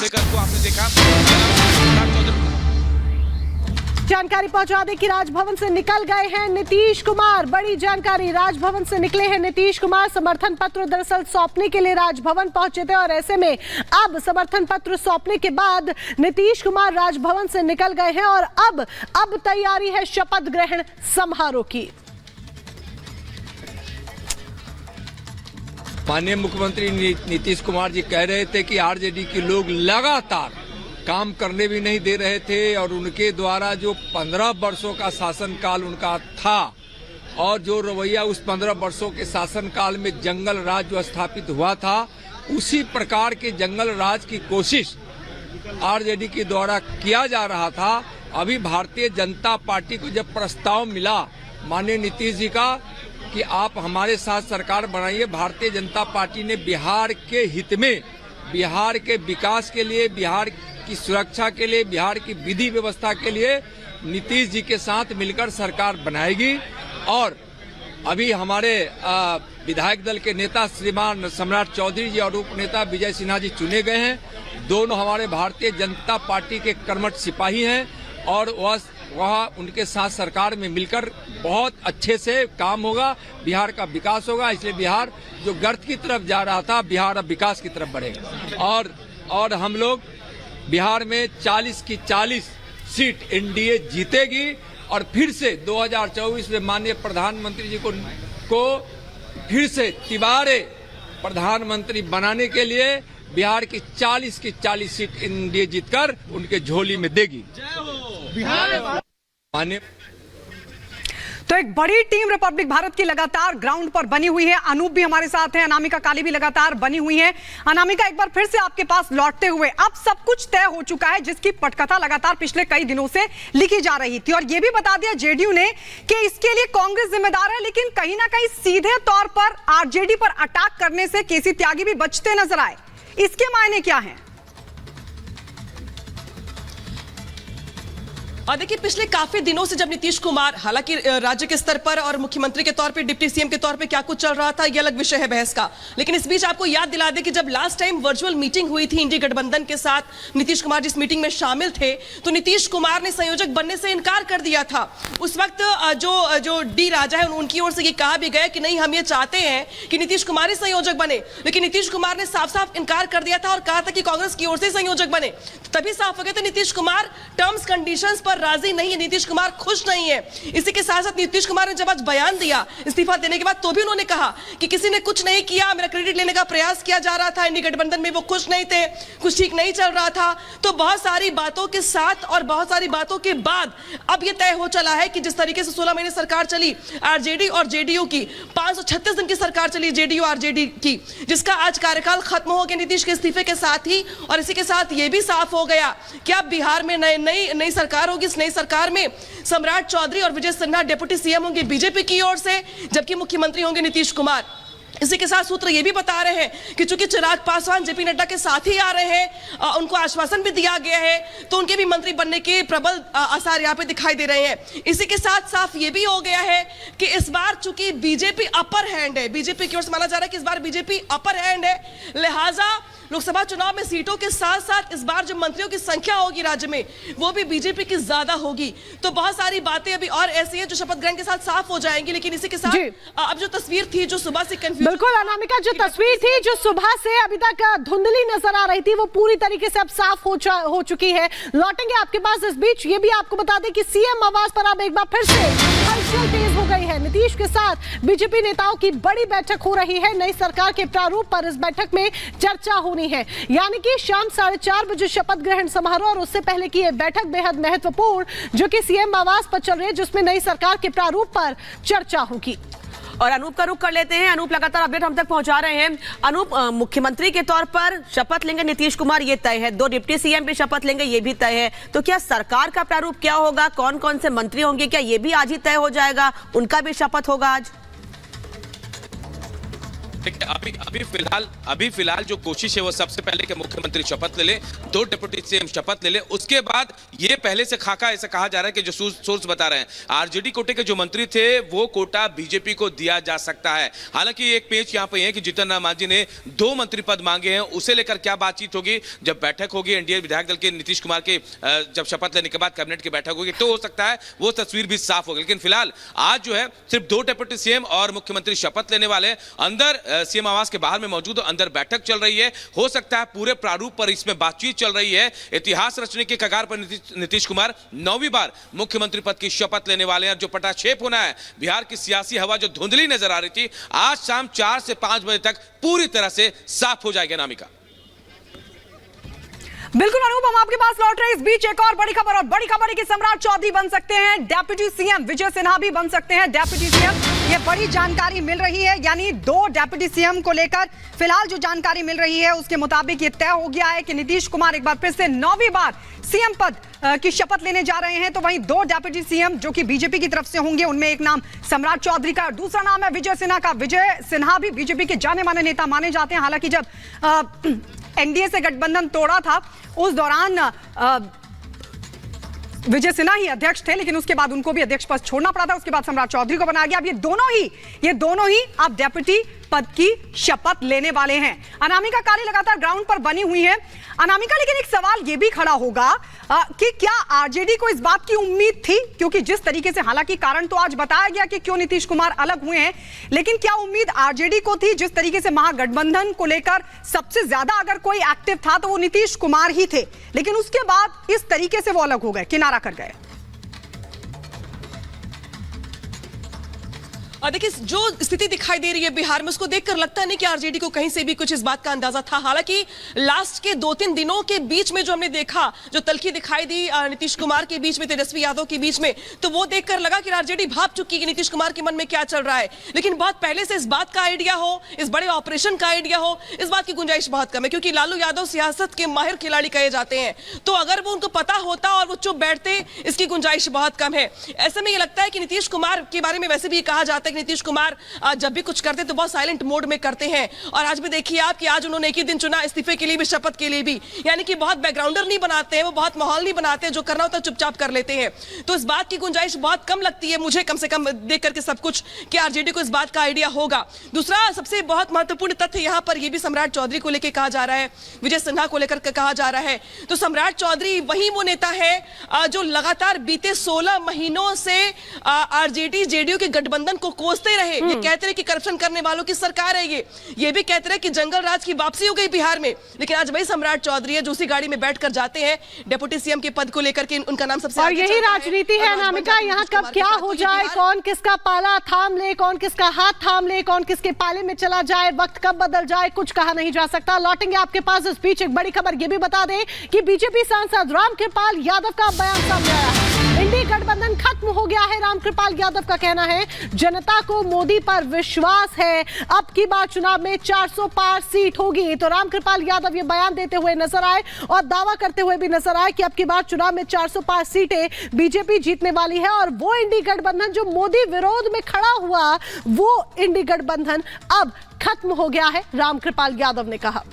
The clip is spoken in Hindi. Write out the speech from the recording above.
लेकर को आपने देखा। जानकारी पहुंचा दें कि राजभवन से निकल गए हैं नीतीश कुमार। बड़ी जानकारी, राजभवन से निकले हैं नीतीश कुमार। समर्थन पत्र दरअसल सौंपने के लिए राजभवन पहुंचे थे और ऐसे में अब समर्थन पत्र सौंपने के बाद नीतीश कुमार राजभवन से निकल गए हैं और अब तैयारी है शपथ ग्रहण समारोह की। माननीय मुख्यमंत्री नीतीश कुमार जी कह रहे थे कि आरजेडी के लोग लगातार काम करने भी नहीं दे रहे थे और उनके द्वारा जो 15 वर्षों का शासनकाल उनका था और जो रवैया उस 15 वर्षों के शासनकाल में जंगल राज जो स्थापित हुआ था, उसी प्रकार के जंगल राज की कोशिश आरजेडी के द्वारा किया जा रहा था। अभी भारतीय जनता पार्टी को जब प्रस्ताव मिला माननीय नीतीश जी का कि आप हमारे साथ सरकार बनाइए, भारतीय जनता पार्टी ने बिहार के हित में, बिहार के विकास के लिए, बिहार की सुरक्षा के लिए, बिहार की विधि व्यवस्था के लिए नीतीश जी के साथ मिलकर सरकार बनाएगी। और अभी हमारे विधायक दल के नेता श्रीमान सम्राट चौधरी जी और उप नेता विजय सिन्हा जी चुने गए हैं। दोनों हमारे भारतीय जनता पार्टी के कर्मठ सिपाही हैं और वह उनके साथ सरकार में मिलकर बहुत अच्छे से काम होगा, बिहार का विकास होगा। इसलिए बिहार जो गर्त की तरफ जा रहा था, बिहार अब विकास की तरफ बढ़ेगा। और हम लोग बिहार में 40 की 40 सीट एनडीए जीतेगी और फिर से 2024 में माननीय प्रधानमंत्री जी को फिर से तिबारे प्रधानमंत्री बनाने के लिए बिहार की 40 सीट एनडीए जीतकर उनके झोली में देगी। माननीय तो एक बड़ी टीम रिपब्लिक भारत की लगातार ग्राउंड पर बनी हुई है। अनूप भी हमारे साथ हैं, अनामिका काली भी लगातार बनी हुई है। अनामिका, एक बार फिर से आपके पास लौटते हुए, अब सब कुछ तय हो चुका है जिसकी पटकथा लगातार पिछले कई दिनों से लिखी जा रही थी और यह भी बता दिया जेडीयू ने कि इसके लिए कांग्रेस जिम्मेदार है, लेकिन कहीं ना कहीं सीधे तौर पर आरजेडी पर अटैक करने से केसी त्यागी भी बचते नजर आए। इसके मायने क्या है? और देखिए, पिछले काफी दिनों से जब नीतीश कुमार, हालांकि राज्य के स्तर पर और मुख्यमंत्री के तौर पे, डिप्टी सीएम के तौर पे क्या कुछ चल रहा था ये अलग विषय है बहस का, लेकिन इस बीच आपको याद दिला दें कि जब लास्ट टाइम वर्चुअल मीटिंग हुई थी इंडी गठबंधन के साथ, नीतीश कुमार जिस मीटिंग में शामिल थे, तो नीतीश कुमार ने संयोजक बनने से इनकार कर दिया था। उस वक्त जो डी राजा है उनकी ओर से ये कहा भी गया कि नहीं, हम ये चाहते हैं कि नीतीश कुमार ही संयोजक बने, लेकिन नीतीश कुमार ने साफ साफ इनकार कर दिया था और कहा था कि कांग्रेस की ओर से संयोजक बने। तभी साफ हो गया था नीतीश कुमार टर्म्स कंडीशंस पर राजी नहीं है, नीतीश कुमार खुश नहीं है। इसी के साथ साथ नीतीश कुमार ने जब आज बयान दिया इस्तीफा देने के बाद, तो भी उन्होंने कहा कि किसी ने कुछ नहीं किया, मेरा क्रेडिट लेने का प्रयास किया जा रहा था, इंडी गठबंधन में वो खुश नहीं थे, कुछ ठीक नहीं चल रहा था। तो बहुत सारी बातों के साथ और बहुत सारी बातों के बाद अब यह तय हो चला है कि जिस तरीके से 16 महीने सरकार चली आरजेडी और जेडीयू की, 536 दिन की सरकार चली जेडीयू आरजेडी की, जिसका आज कार्यकाल खत्म हो गया नीतीश के इस्तीफे के साथ ही। और इसी के साथ यह भी साफ हो गया कि अब बिहार में नई सरकार होगी। इस नई सरकार में सम्राट चौधरी और विजय सिन्हा डिप्टी सीएम होंगे बीजेपी की ओर से, जबकि मुख्यमंत्री होंगे नीतीश कुमार। इसी के साथ सूत्र ये भी बता रहे हैं कि चूंकि चिराग पासवान जेपी नड्डा के साथ ही आ रहे हैं, उनको आश्वासन भी दिया गया है, तो उनके भी मंत्री बनने के प्रबल आसार यहाँ पे दिखाई दे रहे हैं। इसी के साथ साफ ये भी हो गया है कि इस बार चूंकि बीजेपी अपर हैंड है, बीजेपी की ओर से माना जा रहा है कि इस बार बीजेपी अपर हैंड है, लिहाजा लोकसभा चुनाव में सीटों के साथ साथ इस बार जो मंत्रियों की संख्या होगी राज्य में, वो भी बीजेपी की ज्यादा होगी। तो बहुत सारी बातें अभी और ऐसी हैं जो शपथ ग्रहण के साथ साफ हो जाएंगी। लेकिन इसी के साथ अब जो तस्वीर थी जो सुबह से कंफ्यूज, बिल्कुल अनामिका, जो तस्वीर थी जो सुबह से अभी तक धुंधली नजर आ रही थी, वो पूरी तरीके से अब साफ हो चुकी है। लौटेंगे आपके पास। इस बीच ये भी आपको बता दें कि सीएम आवास पर अब एक बार फिर से हलचल तेज हो गई है। नीतीश के साथ बीजेपी नेताओं की बड़ी बैठक हो रही है। नई सरकार के प्रारूप पर इस बैठक में चर्चा होनी है, यानी कि शाम 4:30 बजे शपथ ग्रहण समारोह और उससे पहले की यह बैठक बेहद महत्वपूर्ण, जो कि सीएम आवास पर चल रही है, जिसमें नई सरकार के प्रारूप पर चर्चा होगी। और अनूप का रुख कर लेते हैं। अनूप लगातार अपडेट हम तक पहुंचा रहे हैं। अनूप, मुख्यमंत्री के तौर पर शपथ लेंगे नीतीश कुमार, ये तय है। 2 डिप्टी सीएम भी शपथ लेंगे, ये भी तय है। तो क्या सरकार का प्रारूप क्या होगा, कौन कौन से मंत्री होंगे, क्या ये भी आज ही तय हो जाएगा? उनका भी शपथ होगा आज? देखिए अभी फिलहाल जो कोशिश है वो सबसे पहले कि मुख्यमंत्री शपथ ले ले, 2 डिप्टी सीएम शपथ ले ले, उसके बाद ये पहले से खाका ऐसा कहा जा रहा है कि जो सोर्स बता रहे हैं आरजेडी कोटे के जो मंत्री थे वो कोटा बीजेपी को दिया जा सकता है। हालांकि एक पेच यहाँ पे है कि जीतन राम मांझी ने 2 मंत्री पद मांगे हैं, उसे लेकर क्या बातचीत होगी जब बैठक होगी एनडीए विधायक दल के नीतीश कुमार के जब शपथ लेने के बाद कैबिनेट की बैठक होगी तो हो सकता है वो तस्वीर भी साफ होगी। लेकिन फिलहाल आज जो है सिर्फ 2 डिप्टी सीएम और मुख्यमंत्री शपथ लेने वाले अंदर सीएम आवास के बाहर में मौजूद, अंदर बैठक चल रही है। हो सकता है पूरे प्रारूप पर इसमें बातचीत चल रही है। इतिहास रचने के कगार पर नीतीश कुमार 9वीं बार मुख्यमंत्री पद की शपथ लेने वाले हैं। जो पटाक्षेप होना है, बिहार की सियासी हवा जो धुंधली नजर आ रही थी, आज शाम 4 से 5 बजे तक पूरी तरह से साफ हो जाएगी। अनामिका बिल्कुल अनूप, हम आपके पास लौट रहे हैं। इस बीच एक और बड़ी खबर, और बड़ी खबर है कि सम्राट चौधरी बन सकते हैं डेप्यूटी सीएम, विजय सिन्हा भी बन सकते हैं डेप्यूटी सीएम। ये बड़ी जानकारी मिल रही है, यानी 2 डेप्यूटी सीएम को लेकर फिलहाल जो जानकारी मिल रही है उसके मुताबिक ये तय हो गया है कि नीतीश कुमार एक बार फिर से 9वीं बार सीएम पद की शपथ लेने जा रहे हैं। तो वहीं 2 डेप्यूटी सीएम जो कि बीजेपी की तरफ से होंगे, उनमें एक नाम सम्राट चौधरी का, दूसरा नाम है विजय सिन्हा का। विजय सिन्हा भी बीजेपी के जाने माने नेता माने जाते हैं। हालांकि जब एनडीए से गठबंधन तोड़ा था उस दौरान विजय सिन्हा ही अध्यक्ष थे, लेकिन उसके बाद उनको भी अध्यक्ष पद छोड़ना पड़ा था। उसके बाद सम्राट चौधरी को बनाया गया। अब ये दोनों ही अब डेप्यूटी पद की शपथ लेने वाले हैं। अनामिका काली लगातार ग्राउंड पर बनी हुई है। अनामिका, लेकिन एक सवाल यह भी खड़ा होगा कि क्या आरजेडी को इस बात की उम्मीद थी, क्योंकि जिस तरीके से, हालांकि कारण तो आज बताया गया कि क्यों नीतीश कुमार अलग हुए हैं, लेकिन क्या उम्मीद आरजेडी को थी? जिस तरीके से महागठबंधन को लेकर सबसे ज्यादा अगर कोई एक्टिव था तो वो नीतीश कुमार ही थे, लेकिन उसके बाद इस तरीके से वो अलग हो गए, किनारा कर गए। और देखिए जो स्थिति दिखाई दे रही है बिहार में, उसको देखकर लगता नहीं कि आरजेडी को कहीं से भी कुछ इस बात का अंदाजा था। हालांकि लास्ट के 2-3 दिनों के बीच में जो हमने देखा, जो तलखी दिखाई दी नीतीश कुमार के बीच में, तेजस्वी यादव के बीच में, तो वो देखकर लगा कि आरजेडी भाप चुकी है कि नीतीश कुमार के मन में क्या चल रहा है। लेकिन बहुत पहले से इस बात का आइडिया हो, इस बड़े ऑपरेशन का आइडिया हो, इस बात की गुंजाइश बहुत कम है, क्योंकि लालू यादव सियासत के माहिर खिलाड़ी कहे जाते हैं। तो अगर वो उनको पता होता और वो चुप बैठते, इसकी गुंजाइश बहुत कम है। ऐसे में ये लगता है कि नीतीश कुमार के बारे में वैसे भी कहा जाता है कि नीतीश कुमार जब भी कुछ करते तो बहुत साइलेंट मोड में करते हैं। और आज भी देखिए आप कि आज उन्होंने एक ही दिन चुना इस्तीफे के लिए भी, शपथ के लिए भी, यानी कि बहुत बैकग्राउंडर नहीं बनाते हैं, वो बहुत माहौल नहीं बनाते हैं, जो करना होता है चुपचाप कर लेते हैं। तो इस बात की गुंजाइश बहुत कम लगती है मुझे, कम से कम देख करके सब कुछ, कि आरजेडी को इस बात का आइडिया होगा। दूसरा सबसे बहुत महत्वपूर्ण तथ्य यहां पर यह भी सम्राट चौधरी को लेकर कहा जा रहा है, विजय सिन्हा को लेकर कहा जा रहा है। तो सम्राट चौधरी वही वो नेता है जो लगातार बीते 16 महीनों से आरजेडी जेडीयू के गठबंधन को कोसते रहे। ये कहते रहे कि करप्शन करने वालों की सरकार है, ये भी कहते रहे कि जंगल राज की वापसी हो गई बिहार में। लेकिन आज वही सम्राट चौधरी है जो उसी गाड़ी में बैठकर जाते हैं डिप्टी सीएम के पद को लेकर के, उनका नाम सबसे और यही राजनीति है अनामिका, यहाँ कब क्या हो जाए, कौन किसका पाला थाम ले, कौन किसका हाथ थाम ले, कौन किसके पाले में चला जाए, वक्त कब बदल जाए, कुछ कहा नहीं जा सकता। लौटेंगे आपके पास। इस बीच एक बड़ी खबर ये भी बता दें कि बीजेपी सांसद रामकृपाल यादव का बयान सामने आया है। इंडी गठबंधन खत्म हो गया है, रामकृपाल यादव का कहना है। जनता को मोदी पर विश्वास है, अब की बार चुनाव में 400 पार सीट होगी। तो रामकृपाल यादव ये बयान देते हुए नजर आए और दावा करते हुए भी नजर आए कि अब की बार चुनाव में 400 पार सीटें बीजेपी जीतने वाली है। और वो इंडी गठबंधन जो मोदी विरोध में खड़ा हुआ, वो इंडी गठबंधन अब खत्म हो गया है, रामकृपाल यादव ने कहा।